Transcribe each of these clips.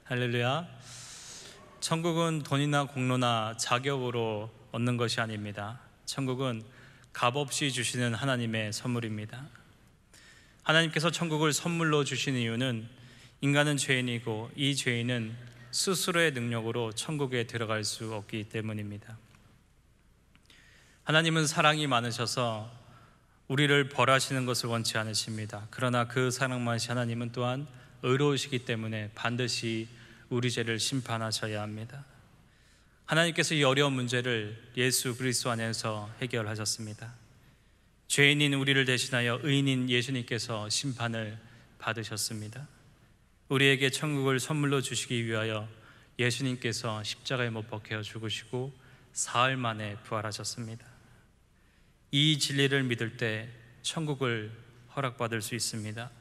할렐루야. 천국은 돈이나 공로나 자격으로 얻는 것이 아닙니다. 천국은 값없이 주시는 하나님의 선물입니다. 하나님께서 천국을 선물로 주신 이유는 인간은 죄인이고 이 죄인은 스스로의 능력으로 천국에 들어갈 수 없기 때문입니다. 하나님은 사랑이 많으셔서 우리를 벌하시는 것을 원치 않으십니다. 그러나 그 사랑 많으신 하나님은 또한 의로우시기 때문에 반드시 우리 죄를 심판하셔야 합니다. 하나님께서 이 어려운 문제를 예수 그리스도 안에서 해결하셨습니다. 죄인인 우리를 대신하여 의인인 예수님께서 심판을 받으셨습니다. 우리에게 천국을 선물로 주시기 위하여 예수님께서 십자가에 못 박혀 죽으시고 사흘 만에 부활하셨습니다. 이 진리를 믿을 때 천국을 허락받을 수 있습니다.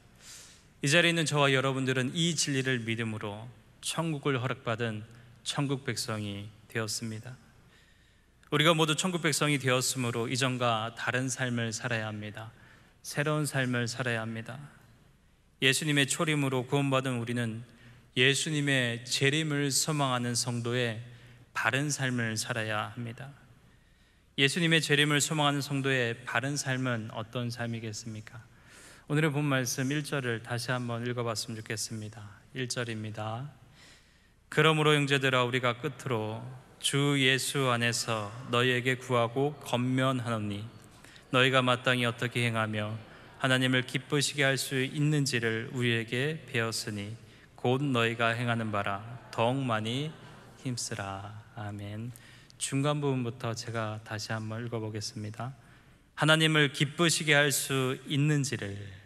이 자리에 있는 저와 여러분들은 이 진리를 믿음으로 천국을 허락받은 천국 백성이 되었습니다. 우리가 모두 천국 백성이 되었으므로 이전과 다른 삶을 살아야 합니다. 새로운 삶을 살아야 합니다. 예수님의 초림으로 구원받은 우리는 예수님의 재림을 소망하는 성도의 바른 삶을 살아야 합니다. 예수님의 재림을 소망하는 성도의 바른 삶은 어떤 삶이겠습니까? 오늘의 본 말씀 1절을 다시 한번 읽어봤으면 좋겠습니다. 1절입니다. 그러므로 형제들아 우리가 끝으로 주 예수 안에서 너희에게 구하고 권면하노니 너희가 마땅히 어떻게 행하며 하나님을 기쁘시게 할 수 있는지를 우리에게 배웠으니 곧 너희가 행하는 바라 더욱 많이 힘쓰라. 아멘. 중간 부분부터 제가 다시 한번 읽어보겠습니다. 하나님을 기쁘시게 할 수 있는지를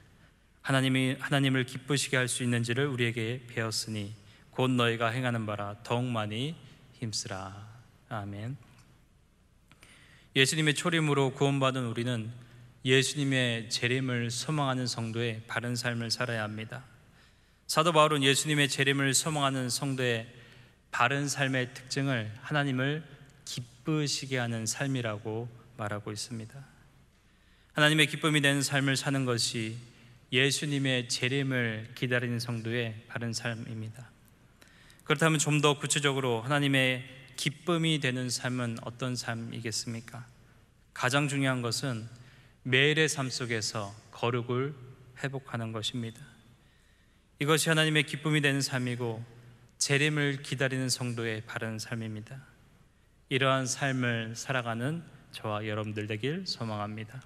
하나님을 기쁘시게 할 수 있는지를 우리에게 배웠으니 곧 너희가 행하는 바라 더욱 많이 힘쓰라. 아멘. 예수님의 초림으로 구원받은 우리는 예수님의 재림을 소망하는 성도의 바른 삶을 살아야 합니다. 사도 바울은 예수님의 재림을 소망하는 성도의 바른 삶의 특징을 하나님을 기쁘시게 하는 삶이라고 말하고 있습니다. 하나님의 기쁨이 되는 삶을 사는 것이 예수님의 재림을 기다리는 성도의 바른 삶입니다. 그렇다면 좀 더 구체적으로 하나님의 기쁨이 되는 삶은 어떤 삶이겠습니까? 가장 중요한 것은 매일의 삶 속에서 거룩을 회복하는 것입니다. 이것이 하나님의 기쁨이 되는 삶이고 재림을 기다리는 성도의 바른 삶입니다. 이러한 삶을 살아가는 저와 여러분들 되길 소망합니다.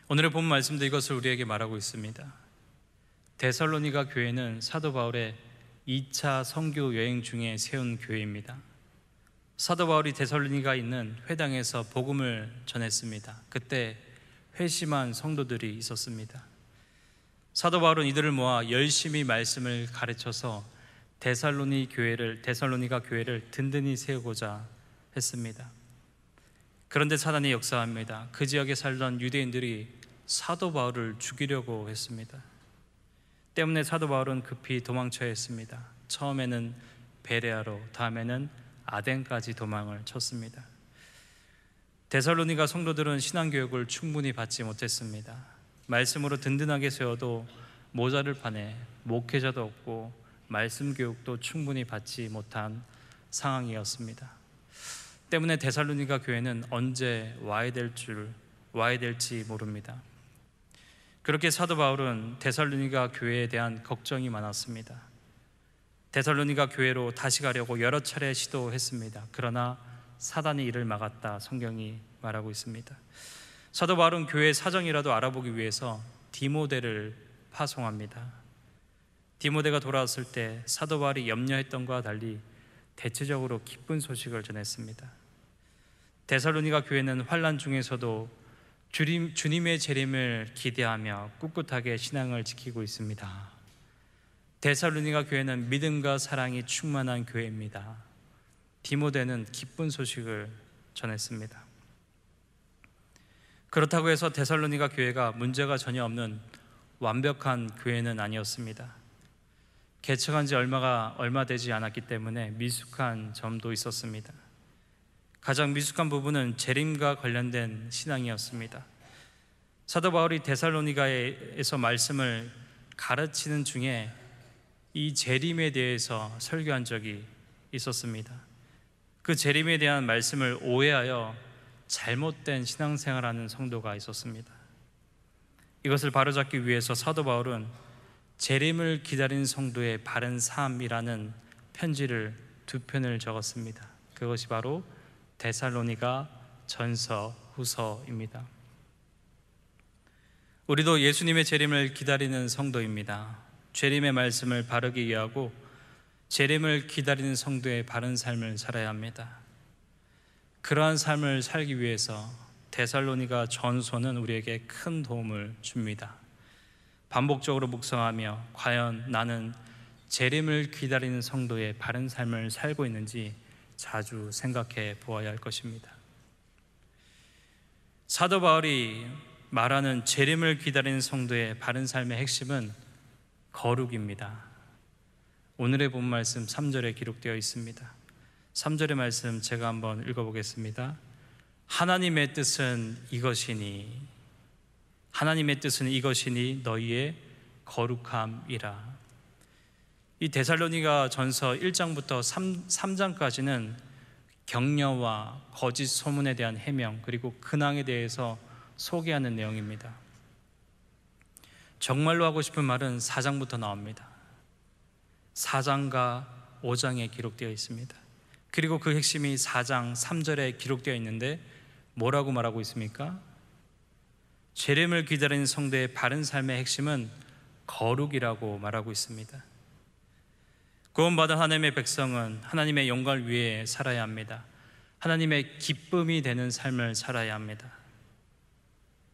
오늘의 본 말씀도 이것을 우리에게 말하고 있습니다. 데살로니가 교회는 사도 바울의 2차 선교 여행 중에 세운 교회입니다. 사도 바울이 데살로니가 있는 회당에서 복음을 전했습니다. 그때 회심한 성도들이 있었습니다. 사도 바울은 이들을 모아 열심히 말씀을 가르쳐서 데살로니가 교회를 든든히 세우고자 했습니다. 그런데 사단이 역사합니다. 그 지역에 살던 유대인들이 사도 바울을 죽이려고 했습니다. 때문에 사도 바울은 급히 도망쳐야 했습니다. 처음에는 베레아로, 다음에는 아덴까지 도망을 쳤습니다. 데살로니가 성도들은 신앙교육을 충분히 받지 못했습니다. 말씀으로 든든하게 세워도 모자를 파내 목회자도 없고 말씀 교육도 충분히 받지 못한 상황이었습니다. 때문에 데살로니가 교회는 언제 와야 될지 모릅니다. 그렇게 사도 바울은 데살로니가 교회에 대한 걱정이 많았습니다. 데살로니가 교회로 다시 가려고 여러 차례 시도했습니다. 그러나 사단이 이를 막았다 성경이 말하고 있습니다. 사도 바울은 교회의 사정이라도 알아보기 위해서 디모데를 파송합니다. 디모데가 돌아왔을 때 사도 바울이 염려했던 것과 달리 대체적으로 기쁜 소식을 전했습니다. 데살로니가 교회는 환난 중에서도 주님의 재림을 기대하며 꿋꿋하게 신앙을 지키고 있습니다. 데살로니가 교회는 믿음과 사랑이 충만한 교회입니다. 디모데는 기쁜 소식을 전했습니다. 그렇다고 해서 데살로니가 교회가 문제가 전혀 없는 완벽한 교회는 아니었습니다. 개척한 지 얼마 되지 않았기 때문에 미숙한 점도 있었습니다. 가장 미숙한 부분은 재림과 관련된 신앙이었습니다. 사도 바울이 데살로니가에서 말씀을 가르치는 중에 이 재림에 대해서 설교한 적이 있었습니다. 그 재림에 대한 말씀을 오해하여 잘못된 신앙생활하는 성도가 있었습니다. 이것을 바로잡기 위해서 사도 바울은 재림을 기다리는 성도의 바른 삶이라는 편지를 2편을 적었습니다. 그것이 바로 데살로니가 전서, 후서입니다. 우리도 예수님의 재림을 기다리는 성도입니다. 재림의 말씀을 바르게 이해하고 재림을 기다리는 성도의 바른 삶을 살아야 합니다. 그러한 삶을 살기 위해서 데살로니가 전서는 우리에게 큰 도움을 줍니다. 반복적으로 묵상하며 과연 나는 재림을 기다리는 성도의 바른 삶을 살고 있는지 자주 생각해 보아야 할 것입니다. 사도 바울이 말하는 재림을 기다리는 성도의 바른 삶의 핵심은 거룩입니다. 오늘의 본 말씀 3절에 기록되어 있습니다. 3절의 말씀 제가 한번 읽어보겠습니다. 하나님의 뜻은 이것이니, 하나님의 뜻은 이것이니 너희의 거룩함이라. 이 데살로니가 전서 1장부터 3장까지는 격려와 거짓 소문에 대한 해명, 그리고 근황에 대해서 소개하는 내용입니다. 정말로 하고 싶은 말은 4장부터 나옵니다. 4장과 5장에 기록되어 있습니다. 그리고 그 핵심이 4장 3절에 기록되어 있는데 뭐라고 말하고 있습니까? 재림을 기다리는 성도의 바른 삶의 핵심은 거룩이라고 말하고 있습니다. 구원받은 하나님의 백성은 하나님의 영광을 위해 살아야 합니다. 하나님의 기쁨이 되는 삶을 살아야 합니다.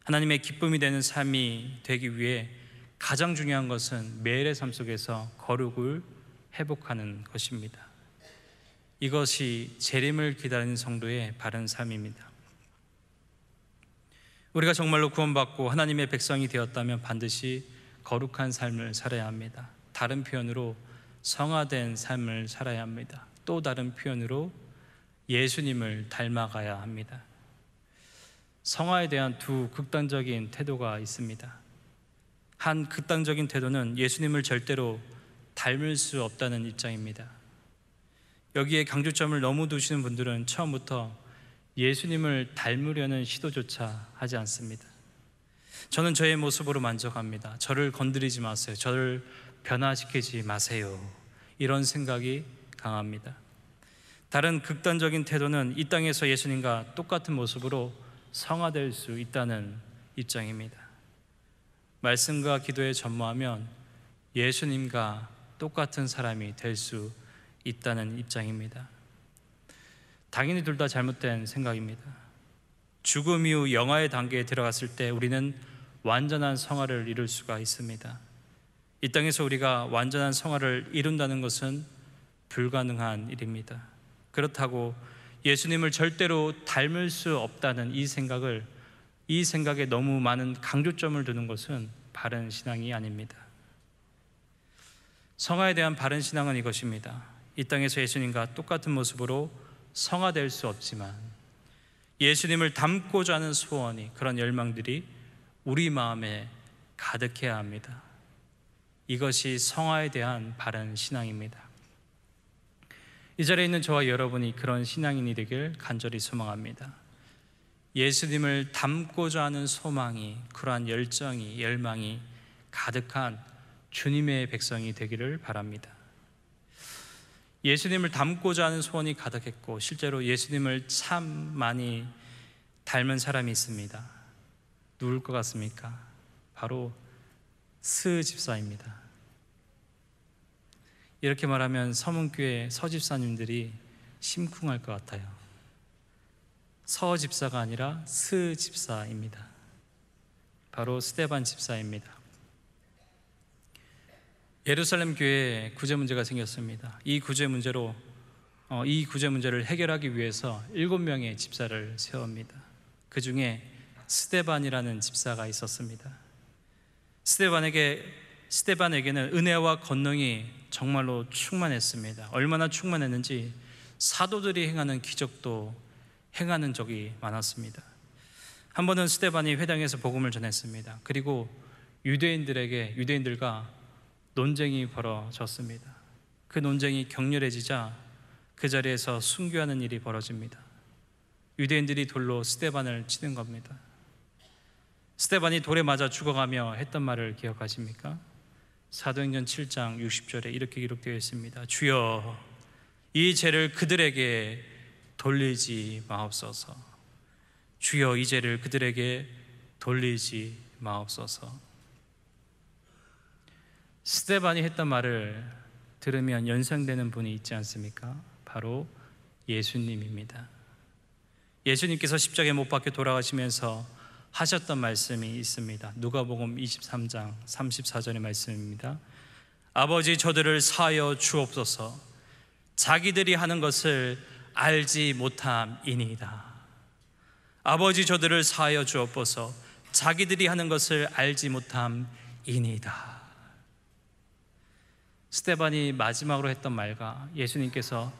하나님의 기쁨이 되는 삶이 되기 위해 가장 중요한 것은 매일의 삶 속에서 거룩을 회복하는 것입니다. 이것이 재림을 기다리는 성도의 바른 삶입니다. 우리가 정말로 구원받고 하나님의 백성이 되었다면 반드시 거룩한 삶을 살아야 합니다. 다른 표현으로 성화된 삶을 살아야 합니다. 또 다른 표현으로 예수님을 닮아가야 합니다. 성화에 대한 두 극단적인 태도가 있습니다. 한 극단적인 태도는 예수님을 절대로 닮을 수 없다는 입장입니다. 여기에 강조점을 너무 두시는 분들은 처음부터 예수님을 닮으려는 시도조차 하지 않습니다. 저는 저의 모습으로 만족합니다. 저를 건드리지 마세요. 저를 변화시키지 마세요. 이런 생각이 강합니다. 다른 극단적인 태도는 이 땅에서 예수님과 똑같은 모습으로 성화될 수 있다는 입장입니다. 말씀과 기도에 전무하면 예수님과 똑같은 사람이 될 수 있다는 입장입니다. 당연히 둘 다 잘못된 생각입니다. 죽음 이후 영화의 단계에 들어갔을 때 우리는 완전한 성화를 이룰 수가 있습니다. 이 땅에서 우리가 완전한 성화를 이룬다는 것은 불가능한 일입니다. 그렇다고 예수님을 절대로 닮을 수 없다는 이 생각에 너무 많은 강조점을 두는 것은 바른 신앙이 아닙니다. 성화에 대한 바른 신앙은 이것입니다. 이 땅에서 예수님과 똑같은 모습으로 성화될 수 없지만 예수님을 닮고자 하는 소원이, 그런 열망들이 우리 마음에 가득해야 합니다. 이것이 성화에 대한 바른 신앙입니다. 이 자리에 있는 저와 여러분이 그런 신앙인이 되길 간절히 소망합니다. 예수님을 닮고자 하는 소망이, 그러한 열정이, 열망이 가득한 주님의 백성이 되기를 바랍니다. 예수님을 닮고자 하는 소원이 가득했고 실제로 예수님을 참 많이 닮은 사람이 있습니다. 누굴 것 같습니까? 바로 스 집사입니다. 이렇게 말하면 서문교회 서 집사님들이 심쿵할 것 같아요. 서 집사가 아니라 스 집사입니다. 바로 스데반 집사입니다. 예루살렘 교회에 구제 문제가 생겼습니다. 이 구제 문제를 해결하기 위해서 7명의 집사를 세웁니다. 그 중에 스데반이라는 집사가 있었습니다. 스데반에게는 은혜와 권능이 정말로 충만했습니다. 얼마나 충만했는지 사도들이 행하는 기적도 행하는 적이 많았습니다. 한 번은 스데반이 회당에서 복음을 전했습니다. 그리고 유대인들과 논쟁이 벌어졌습니다. 그 논쟁이 격렬해지자 그 자리에서 순교하는 일이 벌어집니다. 유대인들이 돌로 스데반을 치는 겁니다. 스데반이 돌에 맞아 죽어가며 했던 말을 기억하십니까? 사도행전 7장 60절에 이렇게 기록되어 있습니다. 주여, 이 죄를 그들에게 돌리지 마옵소서. 주여, 이 죄를 그들에게 돌리지 마옵소서. 스데반이 했던 말을 들으면 연상되는 분이 있지 않습니까? 바로 예수님입니다. 예수님께서 십자가에 못 박혀 돌아가시면서 하셨던 말씀이 있습니다. 누가복음 23장 34절의 말씀입니다. 아버지, 저들을 사하여 주옵소서. 자기들이 하는 것을 알지 못함이니이다. 아버지, 저들을 사하여 주옵소서. 자기들이 하는 것을 알지 못함이니이다. 스데반이 마지막으로 했던 말과 예수님께서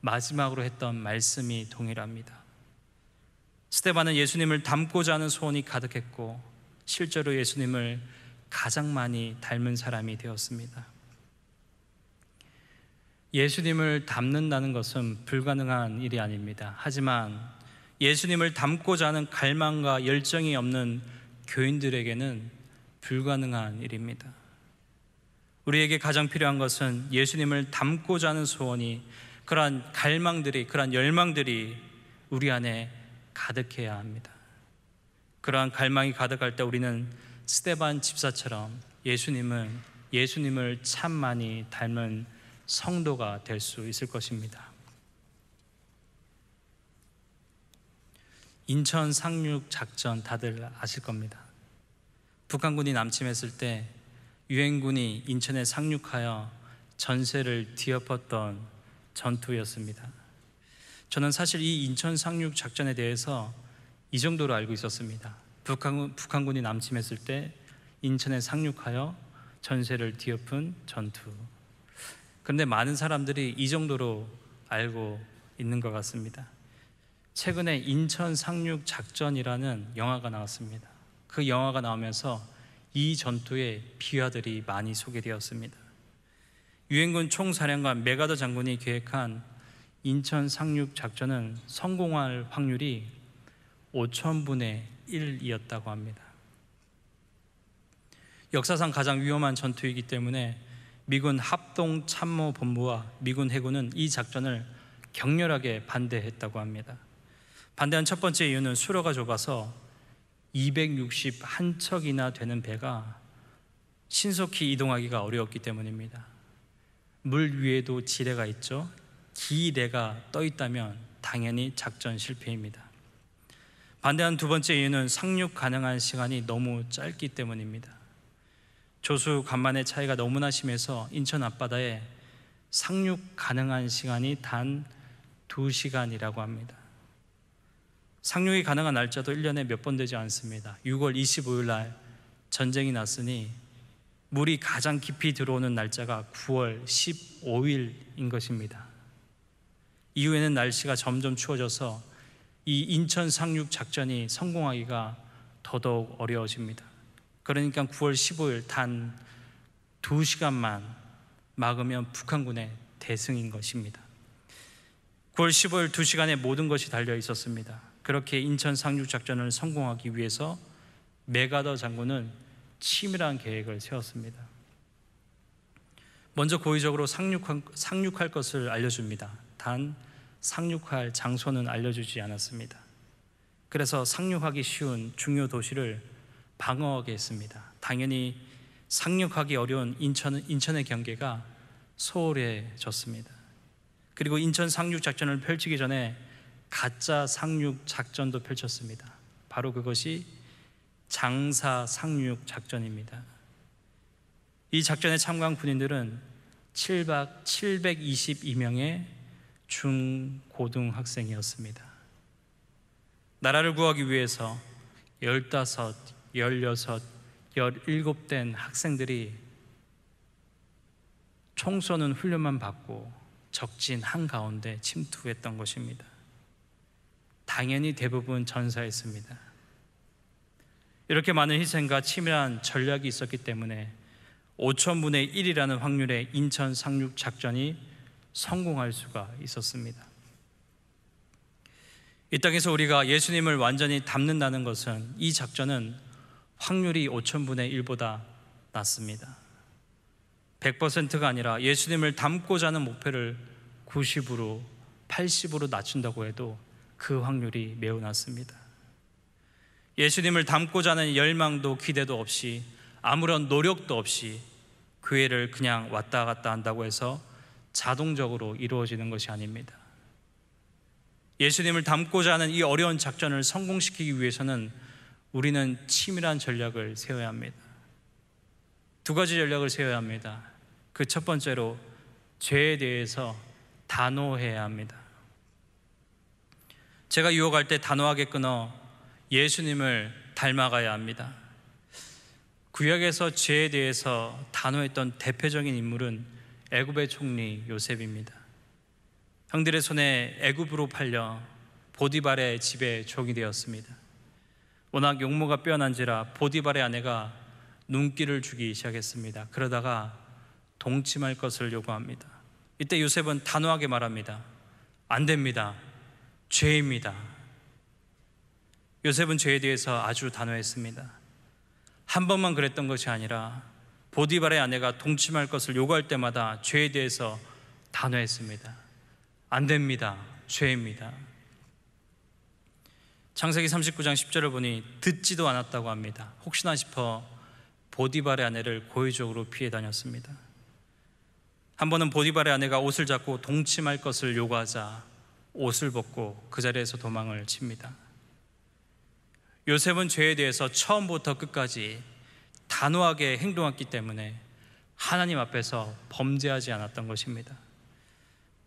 마지막으로 했던 말씀이 동일합니다. 스데반은 예수님을 닮고자 하는 소원이 가득했고 실제로 예수님을 가장 많이 닮은 사람이 되었습니다. 예수님을 닮는다는 것은 불가능한 일이 아닙니다. 하지만 예수님을 닮고자 하는 갈망과 열정이 없는 교인들에게는 불가능한 일입니다. 우리에게 가장 필요한 것은 예수님을 닮고자 하는 소원이, 그러한 갈망들이, 그러한 열망들이 우리 안에 가득해야 합니다. 그러한 갈망이 가득할 때 우리는 스데반 집사처럼 예수님을 참 많이 닮은 성도가 될 수 있을 것입니다. 인천 상륙 작전 다들 아실 겁니다. 북한군이 남침했을 때 유엔군이 인천에 상륙하여 전세를 뒤엎었던 전투였습니다. 저는 사실 이 인천 상륙 작전에 대해서 이 정도로 알고 있었습니다. 북한군이 남침했을 때 인천에 상륙하여 전세를 뒤엎은 전투. 그런데 많은 사람들이 이 정도로 알고 있는 것 같습니다. 최근에 인천 상륙 작전이라는 영화가 나왔습니다. 그 영화가 나오면서 이 전투의 비화들이 많이 소개되었습니다. 유엔군 총사령관 메가더 장군이 계획한 인천 상륙 작전은 성공할 확률이 5,000분의 1이었다고 합니다. 역사상 가장 위험한 전투이기 때문에 미군 합동참모본부와 미군 해군은 이 작전을 격렬하게 반대했다고 합니다. 반대한 첫 번째 이유는 수로가 좁아서 261척이나 되는 배가 신속히 이동하기가 어려웠기 때문입니다. 물 위에도 지뢰가 있죠. 기뢰가 떠 있다면 당연히 작전 실패입니다. 반대한 두 번째 이유는 상륙 가능한 시간이 너무 짧기 때문입니다. 조수 간만의 차이가 너무나 심해서 인천 앞바다에 상륙 가능한 시간이 단 2시간이라고 합니다. 상륙이 가능한 날짜도 1년에 몇 번 되지 않습니다. 6월 25일 날 전쟁이 났으니 물이 가장 깊이 들어오는 날짜가 9월 15일인 것입니다. 이후에는 날씨가 점점 추워져서 이 인천 상륙 작전이 성공하기가 더더욱 어려워집니다. 그러니까 9월 15일 단 2시간만 막으면 북한군의 대승인 것입니다. 9월 15일 2시간에 모든 것이 달려 있었습니다. 그렇게 인천 상륙 작전을 성공하기 위해서 메가더 장군은 치밀한 계획을 세웠습니다. 먼저 고의적으로 상륙할 것을 알려줍니다. 단 상륙할 장소는 알려주지 않았습니다. 그래서 상륙하기 쉬운 중요 도시를 방어하게 했습니다. 당연히 상륙하기 어려운 인천의 경계가 소홀해졌습니다. 그리고 인천 상륙 작전을 펼치기 전에 가짜 상륙 작전도 펼쳤습니다. 바로 그것이 장사 상륙 작전입니다. 이 작전에 참가한 군인들은 722명의 중고등학생이었습니다. 나라를 구하기 위해서 15, 16, 17된 학생들이 총 쏘는 훈련만 받고 적진 한가운데 침투했던 것입니다. 당연히 대부분 전사했습니다. 이렇게 많은 희생과 치밀한 전략이 있었기 때문에 5천분의 1이라는 확률의 인천 상륙 작전이 성공할 수가 있었습니다. 이 땅에서 우리가 예수님을 완전히 담는다는 것은, 이 작전은 확률이 5천분의 1보다 낮습니다. 100%가 아니라 예수님을 담고자 하는 목표를 90으로 80으로 낮춘다고 해도 그 확률이 매우 낮습니다. 예수님을 담고자 하는 열망도 기대도 없이, 아무런 노력도 없이 교회를 그냥 왔다 갔다 한다고 해서 자동적으로 이루어지는 것이 아닙니다. 예수님을 담고자 하는 이 어려운 작전을 성공시키기 위해서는 우리는 치밀한 전략을 세워야 합니다. 두 가지 전략을 세워야 합니다. 그 첫 번째로, 죄에 대해서 단호해야 합니다. 제가 유혹할 때 단호하게 끊어 예수님을 닮아가야 합니다. 구약에서 죄에 대해서 단호했던 대표적인 인물은 애굽의 총리 요셉입니다. 형들의 손에 애굽으로 팔려 보디발의 집에 종이 되었습니다. 워낙 용모가 빼어난지라 보디발의 아내가 눈길을 주기 시작했습니다. 그러다가 동침할 것을 요구합니다. 이때 요셉은 단호하게 말합니다. 안 됩니다. 죄입니다. 요셉은 죄에 대해서 아주 단호했습니다. 한 번만 그랬던 것이 아니라 보디발의 아내가 동침할 것을 요구할 때마다 죄에 대해서 단호했습니다. 안 됩니다. 죄입니다. 창세기 39장 10절을 보니 듣지도 않았다고 합니다. 혹시나 싶어 보디발의 아내를 고의적으로 피해 다녔습니다. 한 번은 보디발의 아내가 옷을 잡고 동침할 것을 요구하자 옷을 벗고 그 자리에서 도망을 칩니다. 요셉은 죄에 대해서 처음부터 끝까지 단호하게 행동했기 때문에 하나님 앞에서 범죄하지 않았던 것입니다.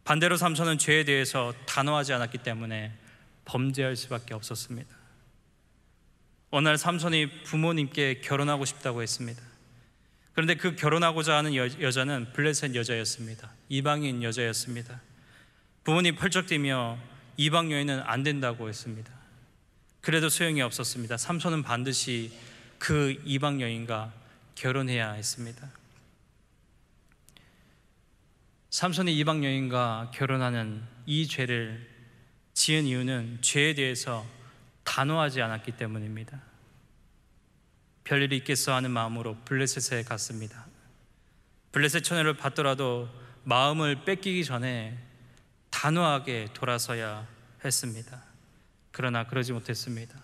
반대로 삼손은 죄에 대해서 단호하지 않았기 때문에 범죄할 수밖에 없었습니다. 어느 날 삼손이 부모님께 결혼하고 싶다고 했습니다. 그런데 그 결혼하고자 하는 여자는 블레셋 여자였습니다. 이방인 여자였습니다. 부모님 펄쩍뛰며 이방 여인은 안 된다고 했습니다. 그래도 소용이 없었습니다. 삼손은 반드시 그 이방 여인과 결혼해야 했습니다. 삼손이 이방 여인과 결혼하는 이 죄를 지은 이유는 죄에 대해서 단호하지 않았기 때문입니다. 별일이 있겠어 하는 마음으로 블레셋에 갔습니다. 블레셋 처녀를 받더라도 마음을 뺏기기 전에 단호하게 돌아서야 했습니다. 그러나 그러지 못했습니다.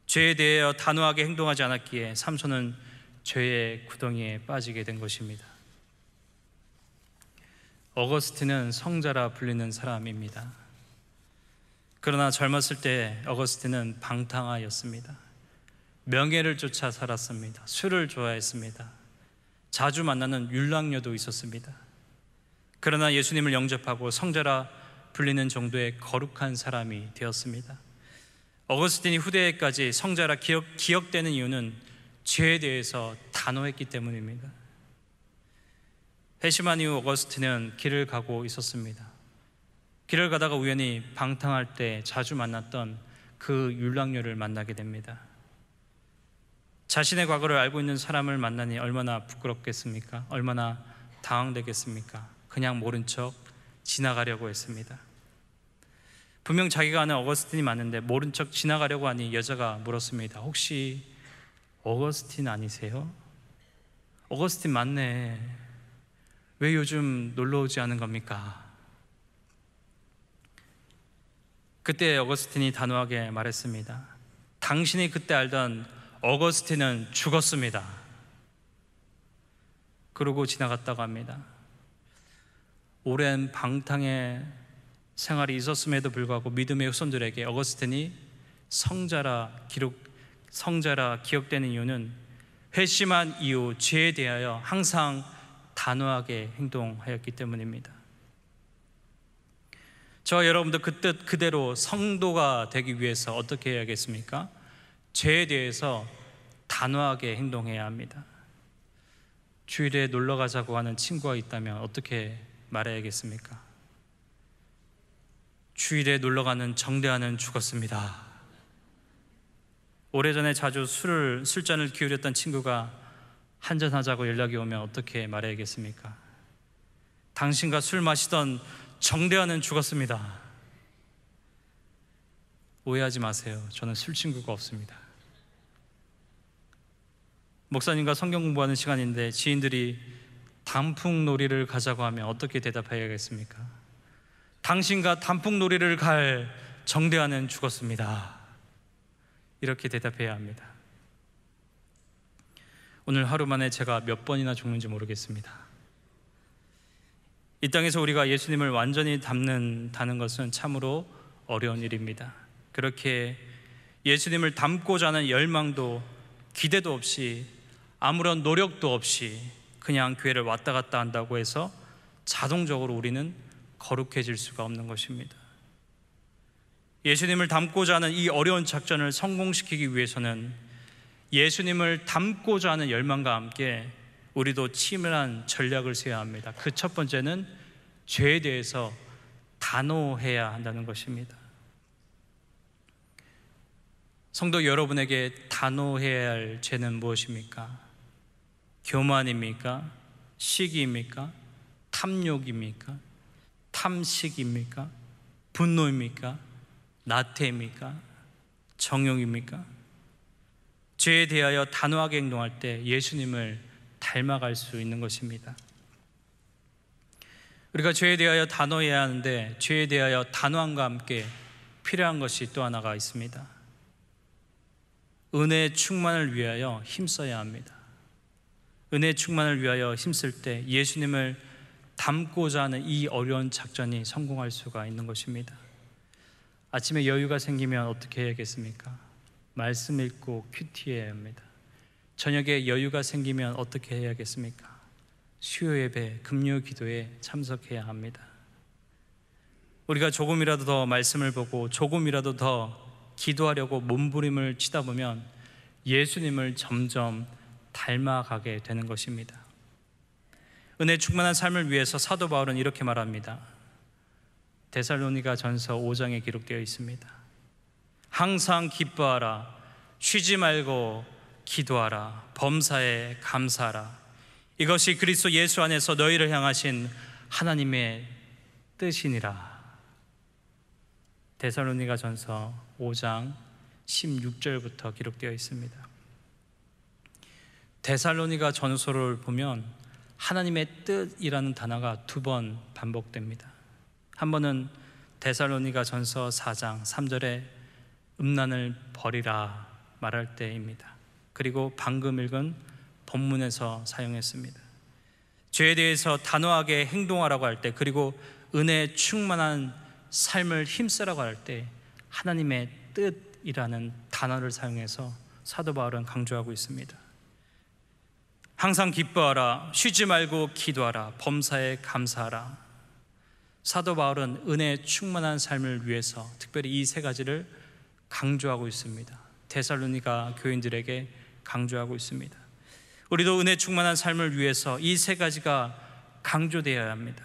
죄에 대하여 단호하게 행동하지 않았기에 삼손은 죄의 구덩이에 빠지게 된 것입니다. 어거스틴은 성자라 불리는 사람입니다. 그러나 젊었을 때 어거스틴은 방탕하였습니다. 명예를 쫓아 살았습니다. 술을 좋아했습니다. 자주 만나는 율랑녀도 있었습니다. 그러나 예수님을 영접하고 성자라 불리는 정도의 거룩한 사람이 되었습니다. 어거스틴이 후대에까지 성자라 기억되는 이유는 죄에 대해서 단호했기 때문입니다. 회심한 이후 어거스틴은 길을 가고 있었습니다. 길을 가다가 우연히 방탕할 때 자주 만났던 그 율랑녀를 만나게 됩니다. 자신의 과거를 알고 있는 사람을 만나니 얼마나 부끄럽겠습니까? 얼마나 당황되겠습니까? 그냥 모른 척 지나가려고 했습니다. 분명 자기가 아는 어거스틴이 맞는데 모른 척 지나가려고 하니 여자가 물었습니다. 혹시 어거스틴 아니세요? 어거스틴 맞네. 왜 요즘 놀러 오지 않은 겁니까? 그때 어거스틴이 단호하게 말했습니다. 당신이 그때 알던 어거스틴은 죽었습니다. 그러고 지나갔다고 합니다. 오랜 방탕의 생활이 있었음에도 불구하고 믿음의 후손들에게 어거스틴이 성자라 기억되는 이유는 회심한 이후 죄에 대하여 항상 단호하게 행동하였기 때문입니다. 저와 여러분도 그 뜻 그대로 성도가 되기 위해서 어떻게 해야겠습니까? 죄에 대해서 단호하게 행동해야 합니다. 주일에 놀러 가자고 하는 친구가 있다면 어떻게 말해야겠습니까? 주일에 놀러 가는 정대하는 죽었습니다. 오래전에 자주 술잔을 기울였던 친구가 한잔하자고 연락이 오면 어떻게 말해야겠습니까? 당신과 술 마시던 정대하는 죽었습니다. 오해하지 마세요. 저는 술 친구가 없습니다. 목사님과 성경 공부하는 시간인데 지인들이 단풍놀이를 가자고 하면 어떻게 대답해야겠습니까? 당신과 단풍놀이를 갈 정대하는 죽었습니다. 이렇게 대답해야 합니다. 오늘 하루 만에 제가 몇 번이나 죽는지 모르겠습니다. 이 땅에서 우리가 예수님을 완전히 닮는다는 것은 참으로 어려운 일입니다. 그렇게 예수님을 닮고자 하는 열망도 기대도 없이 아무런 노력도 없이 그냥 교회를 왔다 갔다 한다고 해서 자동적으로 우리는 거룩해질 수가 없는 것입니다. 예수님을 닮고자 하는 이 어려운 작전을 성공시키기 위해서는 예수님을 닮고자 하는 열망과 함께 우리도 치밀한 전략을 세워야 합니다. 그 첫 번째는 죄에 대해서 단호해야 한다는 것입니다. 성도 여러분에게 단호해야 할 죄는 무엇입니까? 교만입니까? 시기입니까? 탐욕입니까? 탐식입니까? 분노입니까? 나태입니까? 정욕입니까? 죄에 대하여 단호하게 행동할 때 예수님을 닮아갈 수 있는 것입니다. 우리가 죄에 대하여 단호해야 하는데 죄에 대하여 단호함과 함께 필요한 것이 또 하나가 있습니다. 은혜의 충만을 위하여 힘써야 합니다. 은혜의 충만을 위하여 힘쓸 때 예수님을 닮고자 하는 이 어려운 작전이 성공할 수가 있는 것입니다. 아침에 여유가 생기면 어떻게 해야겠습니까? 말씀 읽고 큐티해야 합니다. 저녁에 여유가 생기면 어떻게 해야겠습니까? 수요 예배, 금요 기도에 참석해야 합니다. 우리가 조금이라도 더 말씀을 보고 조금이라도 더 기도하려고 몸부림을 치다 보면 예수님을 점점 닮아가게 되는 것입니다. 은혜 충만한 삶을 위해서 사도 바울은 이렇게 말합니다. 데살로니가 전서 5장에 기록되어 있습니다. 항상 기뻐하라, 쉬지 말고 기도하라, 범사에 감사하라. 이것이 그리스도 예수 안에서 너희를 향하신 하나님의 뜻이니라. 데살로니가 전서 5장 16절부터 기록되어 있습니다. 데살로니가 전서를 보면 하나님의 뜻이라는 단어가 2번 반복됩니다. 한 번은 데살로니가 전서 4장 3절에 음란을 버리라 말할 때입니다. 그리고 방금 읽은 본문에서 사용했습니다. 죄에 대해서 단호하게 행동하라고 할 때, 그리고 은혜에 충만한 삶을 힘쓰라고 할 때 하나님의 뜻이라는 단어를 사용해서 사도 바울은 강조하고 있습니다. 항상 기뻐하라, 쉬지 말고 기도하라, 범사에 감사하라. 사도 바울은 은혜에 충만한 삶을 위해서 특별히 이 세 가지를 강조하고 있습니다. 데살로니가 교인들에게 강조하고 있습니다. 우리도 은혜 충만한 삶을 위해서 이 세 가지가 강조되어야 합니다.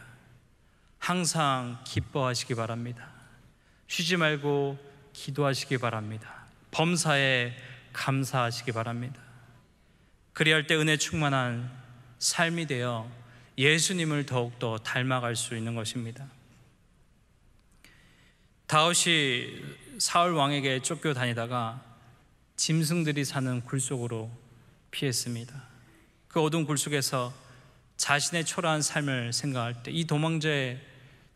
항상 기뻐하시기 바랍니다. 쉬지 말고 기도하시기 바랍니다. 범사에 감사하시기 바랍니다. 그리할 때 은혜 충만한 삶이 되어 예수님을 더욱더 닮아갈 수 있는 것입니다. 다윗이 사울 왕에게 쫓겨다니다가 짐승들이 사는 굴 속으로 피했습니다. 그 어두운 굴 속에서 자신의 초라한 삶을 생각할 때, 이 도망자의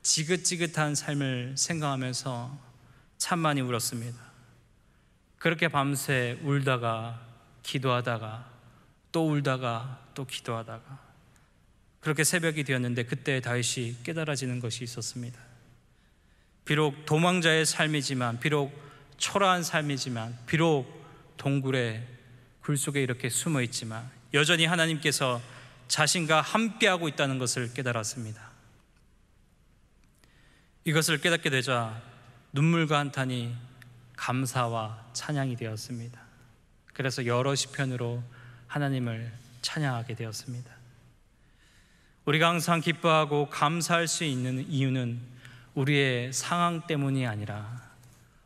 지긋지긋한 삶을 생각하면서 참 많이 울었습니다. 그렇게 밤새 울다가 기도하다가 또 울다가 또 기도하다가, 그렇게 새벽이 되었는데 그때 다윗이 깨달아지는 것이 있었습니다. 비록 도망자의 삶이지만, 비록 초라한 삶이지만, 비록 동굴의 굴 속에 이렇게 숨어 있지만 여전히 하나님께서 자신과 함께하고 있다는 것을 깨달았습니다. 이것을 깨닫게 되자 눈물과 한탄이 감사와 찬양이 되었습니다. 그래서 여러 시편으로 하나님을 찬양하게 되었습니다. 우리가 항상 기뻐하고 감사할 수 있는 이유는 우리의 상황 때문이 아니라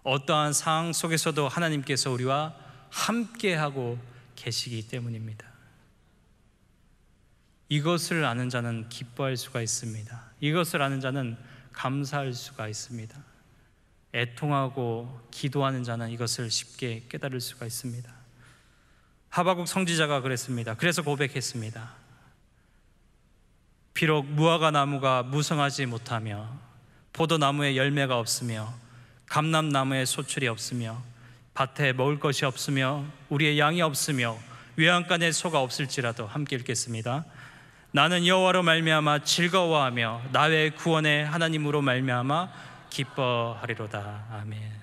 어떠한 상황 속에서도 하나님께서 우리와 함께하고 계시기 때문입니다. 이것을 아는 자는 기뻐할 수가 있습니다. 이것을 아는 자는 감사할 수가 있습니다. 애통하고 기도하는 자는 이것을 쉽게 깨달을 수가 있습니다. 하박국 선지자가 그랬습니다. 그래서 고백했습니다. 비록 무화과 나무가 무성하지 못하며 포도나무에 열매가 없으며 감람나무에 소출이 없으며 밭에 먹을 것이 없으며 우리의 양이 없으며 외양간에 소가 없을지라도, 함께 읽겠습니다. 나는 여호와로 말미암아 즐거워하며 나의 구원의 하나님으로 말미암아 기뻐하리로다. 아멘.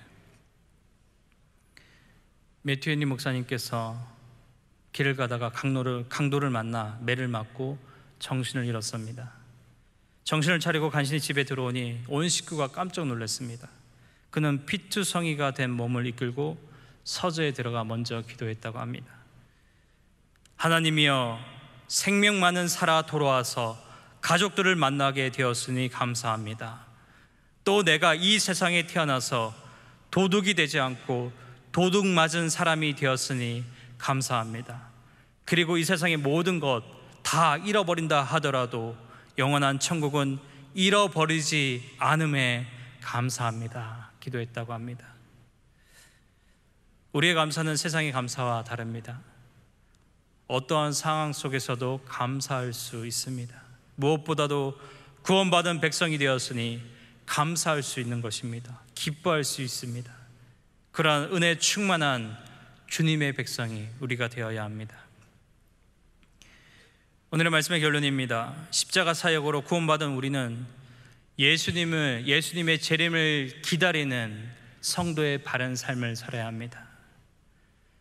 매튜 헨리 목사님께서 길을 가다가 강도를 만나 매를 맞고 정신을 잃었습니다. 정신을 차리고 간신히 집에 들어오니 온 식구가 깜짝 놀랐습니다. 그는 피투성이가 된 몸을 이끌고 서재에 들어가 먼저 기도했다고 합니다. 하나님이여, 생명만은 살아 돌아와서 가족들을 만나게 되었으니 감사합니다. 또 내가 이 세상에 태어나서 도둑이 되지 않고 도둑 맞은 사람이 되었으니 감사합니다. 그리고 이 세상의 모든 것 다 잃어버린다 하더라도 영원한 천국은 잃어버리지 않음에 감사합니다. 기도했다고 합니다. 우리의 감사는 세상의 감사와 다릅니다. 어떠한 상황 속에서도 감사할 수 있습니다. 무엇보다도 구원받은 백성이 되었으니 감사할 수 있는 것입니다. 기뻐할 수 있습니다. 그러한 은혜 충만한 주님의 백성이 우리가 되어야 합니다. 오늘의 말씀의 결론입니다. 십자가 사역으로 구원받은 우리는 예수님의 재림을 기다리는 성도의 바른 삶을 살아야 합니다.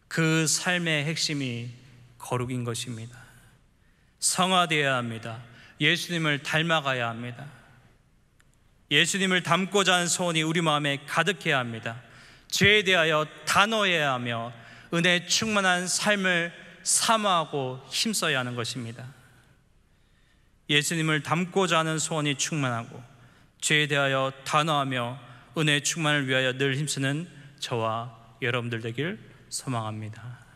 그 삶의 핵심이 거룩인 것입니다. 성화되어야 합니다. 예수님을 닮아가야 합니다. 예수님을 닮고자 하는 소원이 우리 마음에 가득해야 합니다. 죄에 대하여 단호해야 하며 은혜 충만한 삶을 사모하고 힘써야 하는 것입니다. 예수님을 닮고자 하는 소원이 충만하고 죄에 대하여 단호하며 은혜 충만을 위하여 늘 힘쓰는 저와 여러분들 되길 소망합니다.